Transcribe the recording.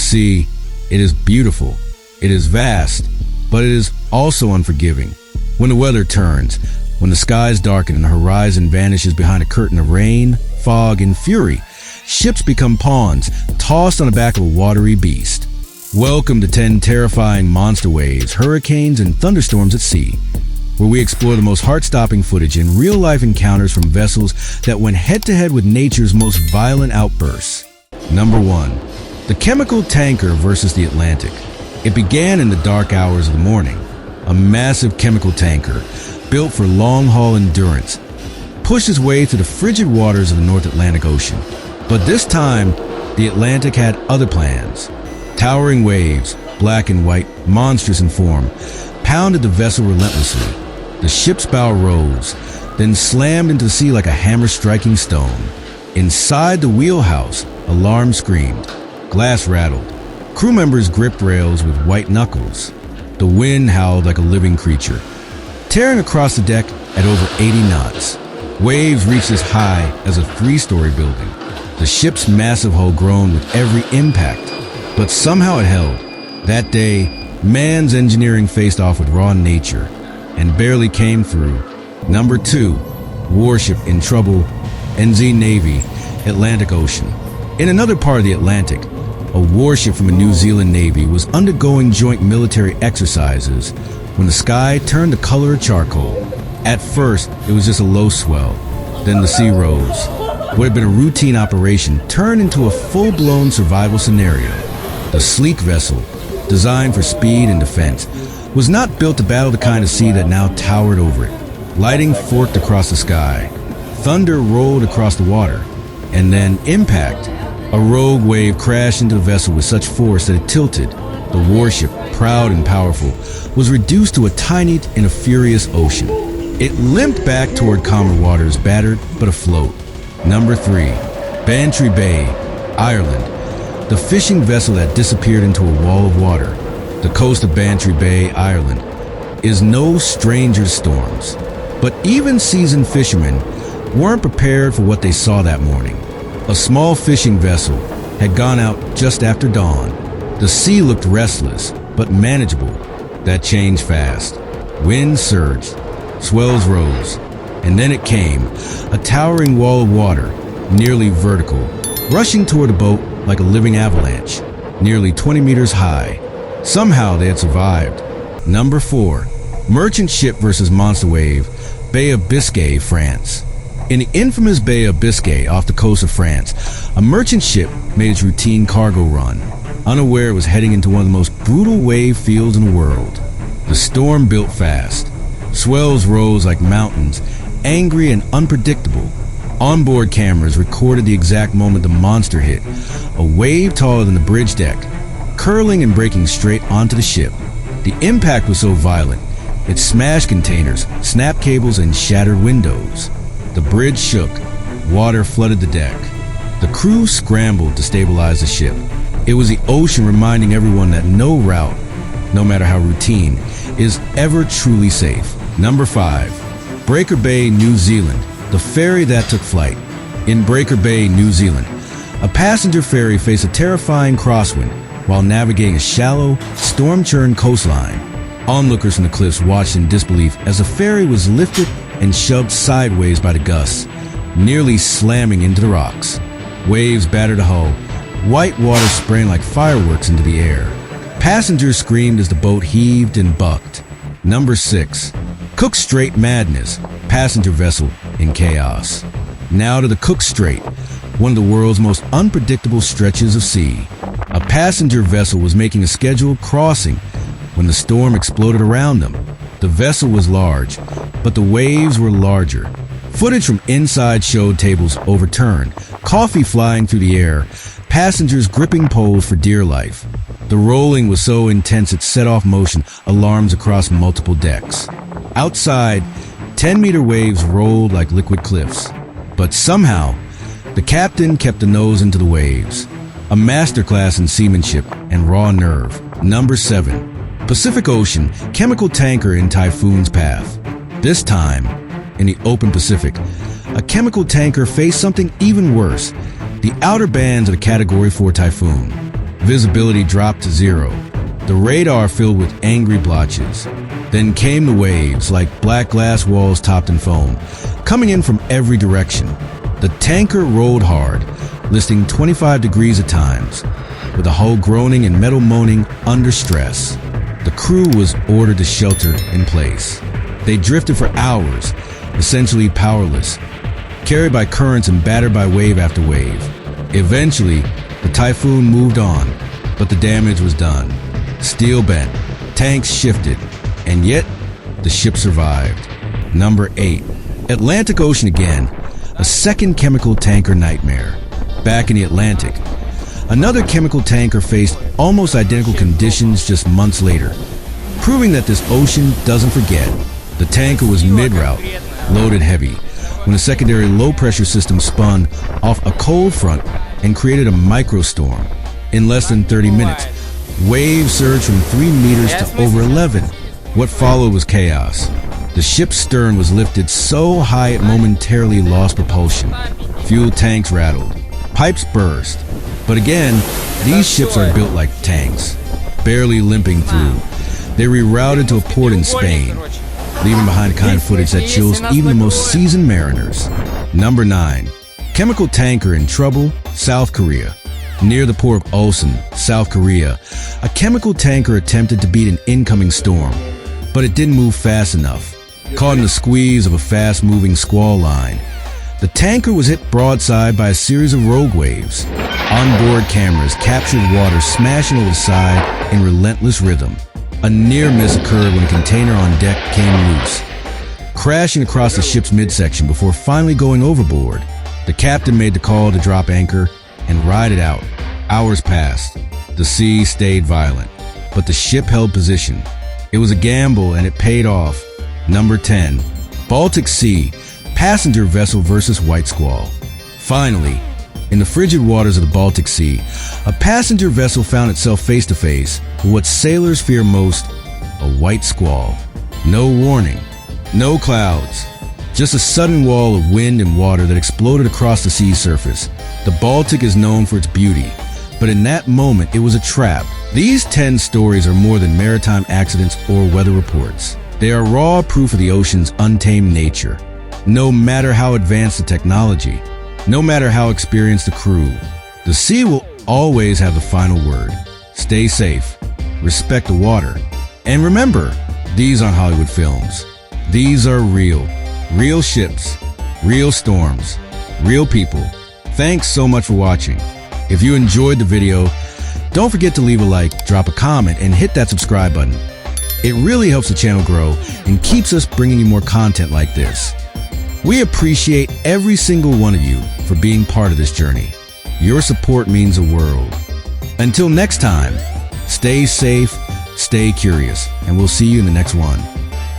sea, it is beautiful, it is vast, but it is also unforgiving. When the weather turns, when the skies darken and the horizon vanishes behind a curtain of rain, fog, and fury, ships become pawns, tossed on the back of a watery beast. Welcome to 10 terrifying monster waves, hurricanes, and thunderstorms at sea, where we explore the most heart-stopping footage and real-life encounters from vessels that went head-to-head with nature's most violent outbursts. Number 1. The chemical tanker versus the Atlantic. It began in the dark hours of the morning. A massive chemical tanker, built for long-haul endurance, pushed its way through the frigid waters of the North Atlantic Ocean. But this time, the Atlantic had other plans. Towering waves, black and white, monstrous in form, pounded the vessel relentlessly. The ship's bow rose, then slammed into the sea like a hammer striking stone. Inside the wheelhouse, alarm screamed, glass rattled. Crew members gripped rails with white knuckles. The wind howled like a living creature, tearing across the deck at over 80 knots. Waves reached as high as a 3-story building. The ship's massive hull groaned with every impact, but somehow it held. That day, man's engineering faced off with raw nature and barely came through. Number 2, warship in trouble, NZ Navy, Atlantic Ocean. In another part of the Atlantic, a warship from the New Zealand Navy was undergoing joint military exercises when the sky turned the color of charcoal. At first, it was just a low swell. Then the sea rose. What had been a routine operation turned into a full-blown survival scenario. The sleek vessel, designed for speed and defense, was not built to battle the kind of sea that now towered over it. Lightning forked across the sky. Thunder rolled across the water. And then impact. A rogue wave crashed into the vessel with such force that it tilted. The warship, proud and powerful, was reduced to a tiny in a furious ocean. It limped back toward calmer waters, battered but afloat. Number 3. Bantry Bay, Ireland. The fishing vessel that disappeared into a wall of water. The coast of Bantry Bay, Ireland, is no stranger to storms. But even seasoned fishermen weren't prepared for what they saw that morning. A small fishing vessel had gone out just after dawn. The sea looked restless, but manageable. That changed fast. Winds surged, swells rose, and then it came, a towering wall of water, nearly vertical, rushing toward the boat like a living avalanche, nearly 20 meters high. Somehow they had survived. Number 4. Merchant ship versus monster wave, Bay of Biscay, France. In the infamous Bay of Biscay off the coast of France, a merchant ship made its routine cargo run, unaware it was heading into one of the most brutal wave fields in the world. The storm built fast. Swells rose like mountains, angry and unpredictable. Onboard cameras recorded the exact moment the monster hit, a wave taller than the bridge deck, curling and breaking straight onto the ship. The impact was so violent, it smashed containers, snapped cables, and shattered windows. The bridge shook. Water flooded the deck. The crew scrambled to stabilize the ship. It was the ocean reminding everyone that no route, no matter how routine, is ever truly safe. Number 5. Breaker Bay, New Zealand, the ferry that took flight. In Breaker Bay, New Zealand, a passenger ferry faced a terrifying crosswind while navigating a shallow, storm-churned coastline. Onlookers from the cliffs watched in disbelief as the ferry was lifted and shoved sideways by the gusts, nearly slamming into the rocks. Waves battered the hull, white water spraying like fireworks into the air. Passengers screamed as the boat heaved and bucked. Number 6. Cook Strait Madness, passenger vessel in chaos. Now to the Cook Strait, one of the world's most unpredictable stretches of sea. A passenger vessel was making a scheduled crossing when the storm exploded around them. The vessel was large, but the waves were larger. Footage from inside showed tables overturned, coffee flying through the air, passengers gripping poles for dear life. The rolling was so intense it set off motion alarms across multiple decks. Outside, 10-meter waves rolled like liquid cliffs. But somehow, the captain kept the nose into the waves. A masterclass in seamanship and raw nerve. Number 7. Pacific Ocean, chemical tanker in typhoon's path. This time, in the open Pacific, a chemical tanker faced something even worse, the outer bands of a Category 4 typhoon. Visibility dropped to zero. The radar filled with angry blotches. Then came the waves, like black glass walls topped in foam, coming in from every direction. The tanker rolled hard, listing 25 degrees at times, with the hull groaning and metal moaning under stress. The crew was ordered to shelter in place. They drifted for hours, essentially powerless, carried by currents and battered by wave after wave. Eventually, the typhoon moved on, but the damage was done. Steel bent, tanks shifted, and yet the ship survived. Number 8. Atlantic Ocean again, a second chemical tanker nightmare. Back in the Atlantic, another chemical tanker faced almost identical conditions just months later, proving that this ocean doesn't forget. The tanker was mid-route, loaded heavy, when a secondary low-pressure system spun off a cold front and created a microstorm. In less than 30 minutes, waves surged from 3 meters to over 11. What followed was chaos. The ship's stern was lifted so high it momentarily lost propulsion. Fuel tanks rattled. Pipes burst. But again, these ships are built like tanks, barely limping through. They rerouted to a port in Spain, leaving behind the kind of footage that chills even the most seasoned mariners. Number 9. Chemical tanker in trouble, South Korea. Near the port of Ulsan, South Korea, a chemical tanker attempted to beat an incoming storm, but it didn't move fast enough. Caught in the squeeze of a fast-moving squall line, the tanker was hit broadside by a series of rogue waves. Onboard cameras captured water smashing over the side in relentless rhythm. A near miss occurred when a container on deck came loose, crashing across the ship's midsection before finally going overboard. The captain made the call to drop anchor and ride it out. Hours passed. The sea stayed violent, but the ship held position. It was a gamble and it paid off. Number 10. Baltic Sea, passenger vessel versus white squall. Finally, in the frigid waters of the Baltic Sea, a passenger vessel found itself face to face with what sailors fear most, a white squall. No warning, no clouds, just a sudden wall of wind and water that exploded across the sea surface. The Baltic is known for its beauty, but in that moment it was a trap. These 10 stories are more than maritime accidents or weather reports. They are raw proof of the ocean's untamed nature. No matter how advanced the technology, no matter how experienced the crew, the sea will always have the final word. Stay safe, respect the water, and remember, these aren't Hollywood films. These are real ships, real storms, real people. Thanks so much for watching. If you enjoyed the video, don't forget to leave a like, drop a comment, and hit that subscribe button. It really helps the channel grow and keeps us bringing you more content like this. We appreciate every single one of you for being part of this journey. Your support means the world. Until next time, stay safe, stay curious, and we'll see you in the next one.